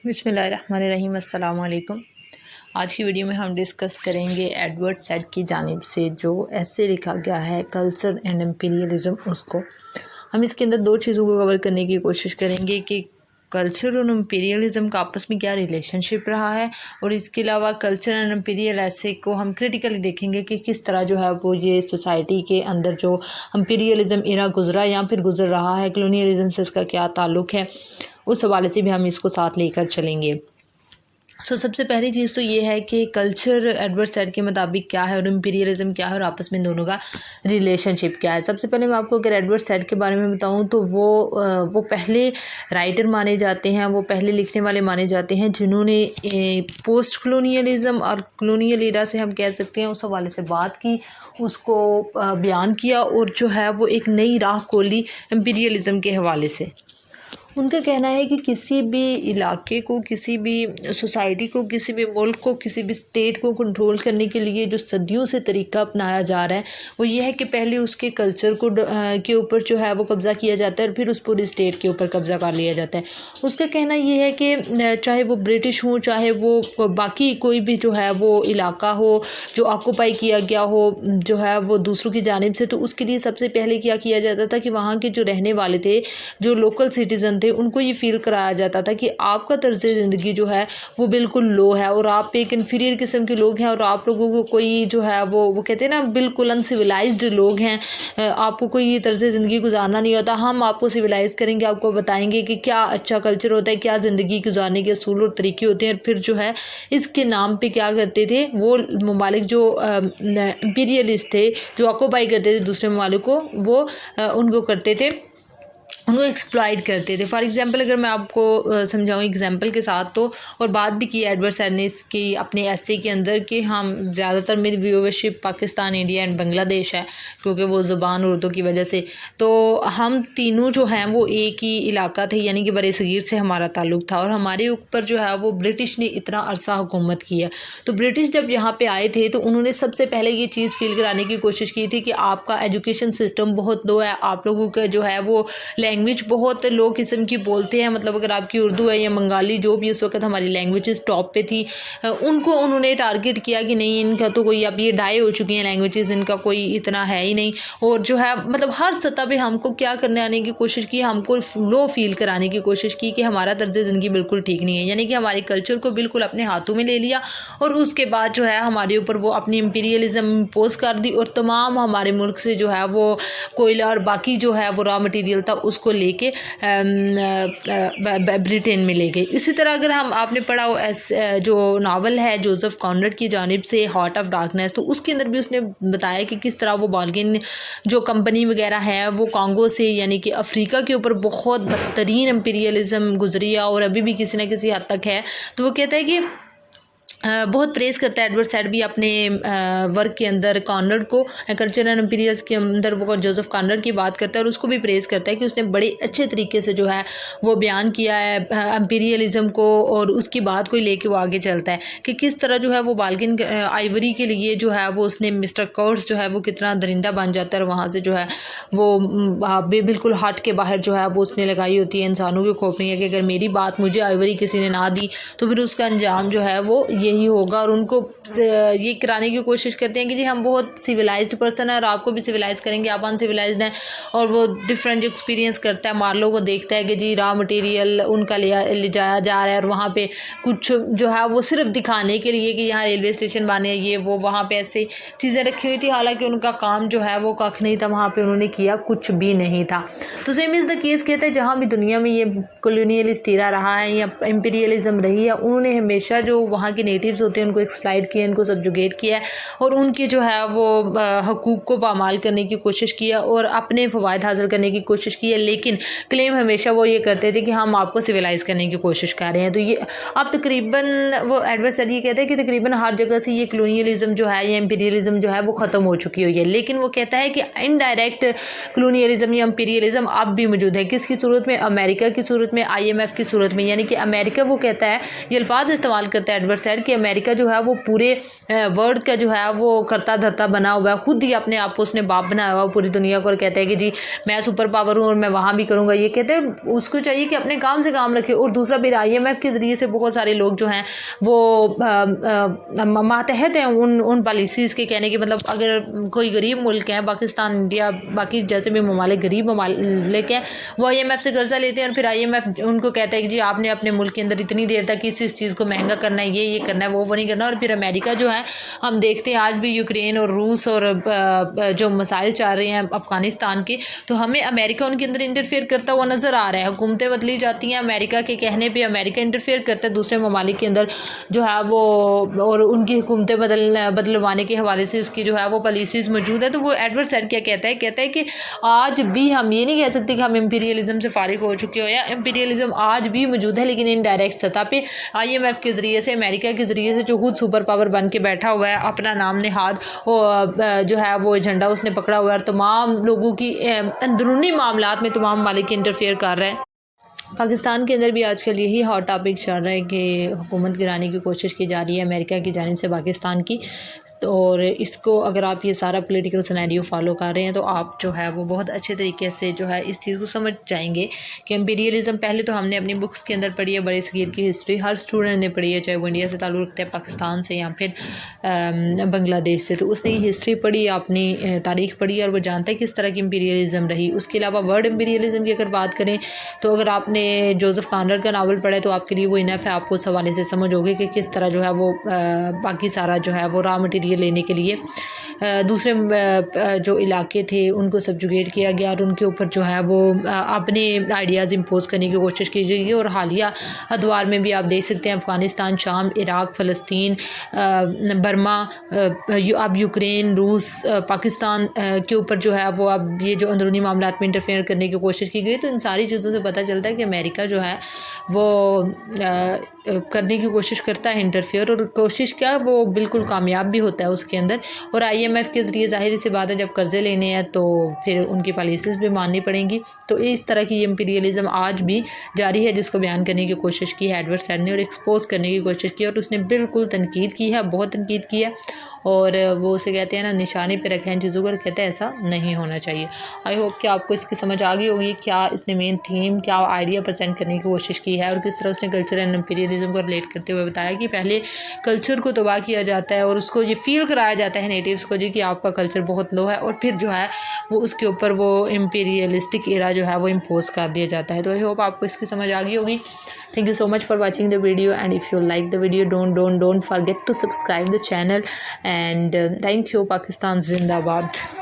بسم اللہ الرحمن الرحیم۔ السلام علیکم۔ آج کی ویڈیو میں ہم ڈسکس کریں گے ایڈورڈ سیڈ کی جانب سے جو ایسے لکھا گیا ہے کلچر اینڈ امپیریلزم، اس کو ہم اس کے اندر دو چیزوں کو کور کرنے کی کوشش کریں گے کہ کلچر اور امپیریلزم کا آپس میں کیا ریلیشن شپ رہا ہے، اور اس کے علاوہ کلچر اینڈ امپیریل ایسے کو ہم کریٹیکلی دیکھیں گے کہ کس طرح جو ہے وہ یہ سوسائٹی کے اندر جو امپیریلزم ایرا گزرا یا پھر گزر رہا ہے، کلونیلزم سے اس کا کیا تعلق ہے، اس حوالے سے بھی ہم اس کو ساتھ لے کر چلیں گے۔ سب سے پہلی چیز تو یہ ہے کہ کلچر ایڈورڈ سیڈ کے مطابق کیا ہے اور امپیریلزم کیا ہے، اور آپس میں دونوں کا ریلیشن شپ کیا ہے۔ سب سے پہلے میں آپ کو اگر ایڈورڈ سیڈ کے بارے میں بتاؤں تو وہ پہلے رائٹر مانے جاتے ہیں، وہ پہلے لکھنے والے مانے جاتے ہیں جنہوں نے پوسٹ کلونیلزم اور کلونیل ایرا سے ہم کہہ سکتے ہیں اس حوالے سے بات کی، اس کو بیان کیا، اور جو ہے وہ ایک نئی راہ کھولی امپیریلزم کے حوالے سے۔ ان کا کہنا ہے کہ کسی بھی علاقے کو، کسی بھی سوسائٹی کو، کسی بھی ملک کو، کسی بھی اسٹیٹ کو کنٹرول کرنے کے لیے جو صدیوں سے طریقہ اپنایا جا رہا ہے وہ یہ ہے کہ پہلے اس کے کلچر کے اوپر جو ہے وہ قبضہ کیا جاتا ہے، اور پھر اس پوری اسٹیٹ کے اوپر قبضہ کر لیا جاتا ہے۔ اس کا کہنا یہ ہے کہ چاہے وہ برٹش ہوں، چاہے وہ باقی کوئی بھی جو ہے وہ علاقہ ہو جو آکوپائی کیا گیا ہو جو ہے وہ دوسروں کی جانب سے، تو اس کے لیے سب سے پہلے کیا جاتا تھا کہ وہاں کے جو رہنے والے تھے، جو لوکل سٹیزن تھے، ان کو یہ فیل کرایا جاتا تھا کہ آپ کا طرز زندگی جو ہے وہ بالکل لو ہے، اور آپ ایک انفیریئر قسم کے لوگ ہیں، اور آپ لوگوں کو کوئی جو ہے وہ کہتے ہیں نا بالکل انسیولائزڈ لوگ ہیں، آپ کو کوئی طرز زندگی گزارنا نہیں ہوتا، ہم آپ کو سویلائز کریں گے، آپ کو بتائیں گے کہ کیا اچھا کلچر ہوتا ہے، کیا زندگی گزارنے کے اصول اور طریقے ہوتے ہیں، اور پھر جو ہے اس کے نام پہ کیا کرتے تھے وہ ممالک جو امپیریلسٹ تھے، جو آکوپائی کرتے تھے دوسرے ممالک کو، وہ ان کو کرتے تھے، ان کو ایکسپلائٹ کرتے تھے۔ فار ایگزامپل اگر میں آپ کو سمجھاؤں ایگزامپل کے ساتھ، تو اور بات بھی کی ایڈورڈ سیڈ نے اس کی اپنے ایسے کے اندر کہ ہم زیادہ تر میری ویورشپ پاکستان، انڈیا اینڈ بنگلہ دیش ہے، کیونکہ وہ زبان اردو کی وجہ سے، تو ہم تینوں جو ہیں وہ ایک ہی علاقہ تھے، یعنی کہ برِ صغیر سے ہمارا تعلق تھا، اور ہمارے اوپر جو ہے وہ برٹش نے اتنا عرصہ حکومت کی ہے۔ تو برٹش جب یہاں پہ آئے تھے تو انہوں نے سب سے پہلے یہ چیز فیل کرانے کی کوشش کی تھی کہ آپ کا ایجوکیشن سسٹم بہت لو ہے، آپ لوگوں کا جو ہے وہ لینگویج بہت لو قسم کی بولتے ہیں، مطلب اگر آپ کی اردو ہے یا بنگالی جو بھی اس وقت ہماری لینگویجز ٹاپ پہ تھی، ان کو انہوں نے ٹارگٹ کیا کہ نہیں، ان کا تو کوئی اب یہ ڈائی ہو چکی ہیں لینگویجز، ان کا کوئی اتنا ہے ہی نہیں، اور جو ہے مطلب ہر سطح پہ ہم کو کیا کرنے آنے کی کوشش کی، ہم کو لو فیل کرانے کی کوشش کی کہ ہمارا طرز زندگی بالکل ٹھیک نہیں ہے، یعنی کہ ہمارے کلچر کو بالکل اپنے ہاتھوں میں لے لیا، اور اس کے بعد جو ہے ہمارے اوپر وہ اپنی امپیریلزم امپوز کر دی، اور تمام ہمارے ملک سے جو ہے وہ کوئلہ اور باقی جو ہے وہ را مٹیریل تھا اس کو لے کے برٹین میں لے گئی۔ اسی طرح اگر آپ نے پڑھا ہو جو ناول ہے جوزف کانرڈ کی جانب سے ہارٹ آف ڈارکنیس، تو اس کے اندر بھی اس نے بتایا کہ کس طرح وہ بالگن جو کمپنی وغیرہ ہے وہ کانگو سے یعنی کہ افریقہ کے اوپر بہت بدترین امپیریلزم گزری ہے، اور ابھی بھی کسی نہ کسی حد تک ہے۔ تو وہ کہتا ہے کہ بہت پریز کرتا ہے ایڈورڈ سیڈ بھی اپنے ورک کے اندر کانرڈ کو، کلچر اینڈ امپیریلز کے اندر وہ جوزف کانرڈ کی بات کرتا ہے، اور اس کو بھی پریز کرتا ہے کہ اس نے بڑے اچھے طریقے سے جو ہے وہ بیان کیا ہے امپیریلزم کو، اور اس کی بات کو لے کے وہ آگے چلتا ہے کہ کس طرح جو ہے وہ بالگن آئیوری کے لیے جو ہے وہ اس نے مسٹر کورس جو ہے وہ کتنا درندہ بن جاتا ہے، اور وہاں سے جو ہے وہ بالکل ہٹ کے باہر جو ہے وہ اس نے لگائی ہوتی ہے انسانوں کی کھوپڑی ہے کہ اگر میری بات مجھے آئیوری کسی نے نہ دی تو پھر اس کا انجام جو ہے وہ یہی ہوگا، اور ان کو یہ کرانے کی کوشش کرتے ہیں کہ جی ہم بہت سویلائزڈ پرسن ہیں، اور آپ کو بھی سویلائز کریں گے، آپ ان سویلائزڈ ہیں، اور وہ ڈفرینٹ ایکسپیرینس کرتا ہے مارلو، وہ دیکھتا ہے کہ جی را مٹیریل ان کا لے جایا جا رہا ہے، اور وہاں پہ کچھ جو ہے وہ صرف دکھانے کے لیے کہ یہاں ریلوے اسٹیشن بانے یہ وہ، وہاں پہ ایسے چیزیں رکھی ہوئی تھی، حالانکہ ان کا کام جو ہے وہ کخ نہیں تھا، وہاں پہ انہوں نے کیا کچھ بھی نہیں تھا۔ تو سیم از دا کیس کہتے ہیں جہاں بھی دنیا میں یہ کولونیلسٹ ایرا رہا ہے یا امپیریلزم رہی ہے، انہوں نے ہمیشہ جو وہاں کے نیٹیوز ہوتے ہیں ان کو ایکسپلائٹ کیا، ان کو سبجوگیٹ کیا ہے، اور ان کے جو ہے وہ حقوق کو پامال کرنے کی کوشش کیا، اور اپنے فوائد حاصل کرنے کی کوشش کی ہے، لیکن کلیم ہمیشہ وہ یہ کرتے تھے کہ ہم آپ کو سویلائز کرنے کی کوشش کر رہے ہیں۔ تو یہ اب تقریباً وہ ایڈورڈ سیڈ یہ کہتے ہیں کہ تقریباً ہر جگہ سے یہ کلونیلزم جو ہے یا امپیریلزم جو ہے وہ ختم ہو چکی ہوئی ہے، لیکن وہ کہتا ہے کہ انڈائریکٹ کلونیلزم یا امپیریلزم اب بھی موجود ہے۔ کس کی صورت میں؟ امریکہ کی صورت میں، IMF کی صورت میں، یعنی کہ امریکہ وہ کہتا ہے، یہ الفاظ استعمال کرتا ہے ایڈورڈ سیڈ کہ کہ امریکہ جو ہے وہ پورے ورلڈ کا جو ہے وہ کرتا دھرتا بنا ہوا ہے, خود ہی اپنے آپ کو اس نے باپ بنایا ہوا پوری دنیا کو, اور کہتا ہے کہ جی میں سپر پاور ہوں اور میں وہاں بھی کروں گا. یہ کہتے ہیں اس کو چاہیے کہ اپنے کام سے کام رکھے. اور دوسرا پھر IMF کے ذریعے سے بہت سارے لوگ جو ہیں وہ ماتحت ہیں ان پالیسیز کے, کہنے کے مطلب اگر کوئی غریب ملک ہے, پاکستان, انڈیا, باقی جیسے بھی ممالک غریب ممالک ہیں, وہ IMF سے قرضہ لیتے ہیں اور پھر IMF ان کو کہتا ہے کہ جی آپ نے اپنے ملک کے اندر اتنی دیر تک اس چیز کو مہنگا کرنا ہے, یہ کرنا ہے, وہ نہیں کرنا. اور پھر امریکہ جو ہے ہم دیکھتے ہیں آج بھی یوکرین اور روس اور جو مسائل چل رہے ہیں افغانستان کے, تو ہمیں امریکہ ان کے اندر انٹرفیئر کرتا ہوا نظر آ رہا ہے. حکومتیں بدلی جاتی ہیں امریکہ کے کہنے پہ, امریکہ انٹرفیئر کرتا ہے دوسرے ممالک کے اندر جو ہے وہ, اور ان کی حکومتیں بدلوانے کے حوالے سے اس کی جو ہے وہ پالیسیز موجود ہے. تو وہ ایڈورڈ سیڈ کیا کہتا ہے کہ آج بھی ہم یہ نہیں کہہ سکتے کہ ہم امپیریلزم سے فارغ ہو چکے ہو, یا امپیریلزم آج بھی موجود ہے لیکن انڈائریکٹ سطح پہ IMF کے ذریعے سے, امریکہ کے ذریعے سے جو خود سپر پاور بن کے بیٹھا ہوا ہے, اپنا نام نہاد جو ہے وہ ایجنڈا اس نے پکڑا ہوا ہے, اور تمام لوگوں کی اندرونی معاملات میں تمام ممالک انٹرفیئر کر رہے ہیں. پاکستان کے اندر بھی آج کل یہی ہاٹ ٹاپک چل رہا ہے کہ حکومت گرانے کی کوشش کی جا رہی ہے امریکہ کی جانب سے پاکستان کی. اور اس کو اگر آپ یہ سارا پولیٹیکل سینیریو فالو کر رہے ہیں تو آپ جو ہے وہ بہت اچھے طریقے سے جو ہے اس چیز کو سمجھ جائیں گے کہ امپیریلزم پہلے تو ہم نے اپنی بکس کے اندر پڑھی ہے, بڑے صغیر کی ہسٹری ہر اسٹوڈنٹ نے پڑھی ہے, چاہے وہ انڈیا سے تعلق رکھتے ہیں, پاکستان سے یا پھر بنگلہ دیش سے, تو اس نے یہ ہسٹری پڑھی, اپنی تاریخ پڑھی اور وہ جانتا ہے کس طرح کی امپیریلزم رہی. اس کے علاوہ ورڈ امپیریلزم کی اگر بات کریں تو اگر آپ نے جوزف کانرڈ کا ناول پڑھا ہے تو آپ کے لیے وہ انف ہے, آپ کو اس حوالے سے سمجھ ہوگی کہ کس طرح جو ہے وہ باقی سارا جو ہے وہ را مٹیریل لینے کے لیے دوسرے جو علاقے تھے ان کو سبجوگیٹ کیا گیا اور ان کے اوپر جو ہے وہ اپنے آئیڈیاز امپوز کرنے کی کوشش کی گئی. اور حالیہ ادوار میں بھی آپ دیکھ سکتے ہیں افغانستان, شام, عراق, فلسطین, برما, اب یوکرین, روس, پاکستان کے اوپر جو ہے وہ اب یہ جو اندرونی معاملات میں انٹرفیئر کرنے کی کوشش کی گئی. تو ان ساری چیزوں سے پتہ چلتا ہے کہ امریکہ جو ہے وہ کرنے کی کوشش کرتا ہے انٹرفیئر, اور کوشش کیا وہ بالکل کامیاب بھی ہوتا ہے اس کے اندر. اور IMF کے ذریعے ظاہر سی بات ہے جب قرضے لینے ہیں تو پھر ان کی پالیسیز بھی ماننی پڑیں گی. تو اس طرح کی امپیریلزم آج بھی جاری ہے جس کو بیان کرنے کی کوشش کی ہے ایڈورڈ سیڈ نے, اور ایکسپوز کرنے کی کوشش کی, اور اس نے بالکل تنقید کی ہے, بہت تنقید کی ہے. اور وہ اسے کہتے ہیں نا نشانے پہ رکھیں چیزوں کو, اور کہتے ہیں ایسا نہیں ہونا چاہیے. آئی ہوپ کہ آپ کو اس کی سمجھ آ گئی ہوگی کیا اس نے مین تھیم, کیا آئیڈیا پریزنٹ کرنے کی کوشش کی ہے, اور کس طرح اس نے کلچر اینڈ امپیریلزم کو ریلیٹ کرتے ہوئے بتایا کہ پہلے کلچر کو تباہ کیا جاتا ہے اور اس کو یہ فیل کرایا جاتا ہے نیٹیوز کو جی کہ آپ کا کلچر بہت لو ہے, اور پھر جو ہے وہ اس کے اوپر وہ امپیریلسٹک ایرا جو ہے وہ امپوز کر دیا جاتا ہے. تو آئی ہوپ آپ کو اس کی سمجھ آ گئی ہوگی. Thank you so much for watching the video, and if you like the video don't forget to subscribe the channel, and thank you. Pakistan Zindabad.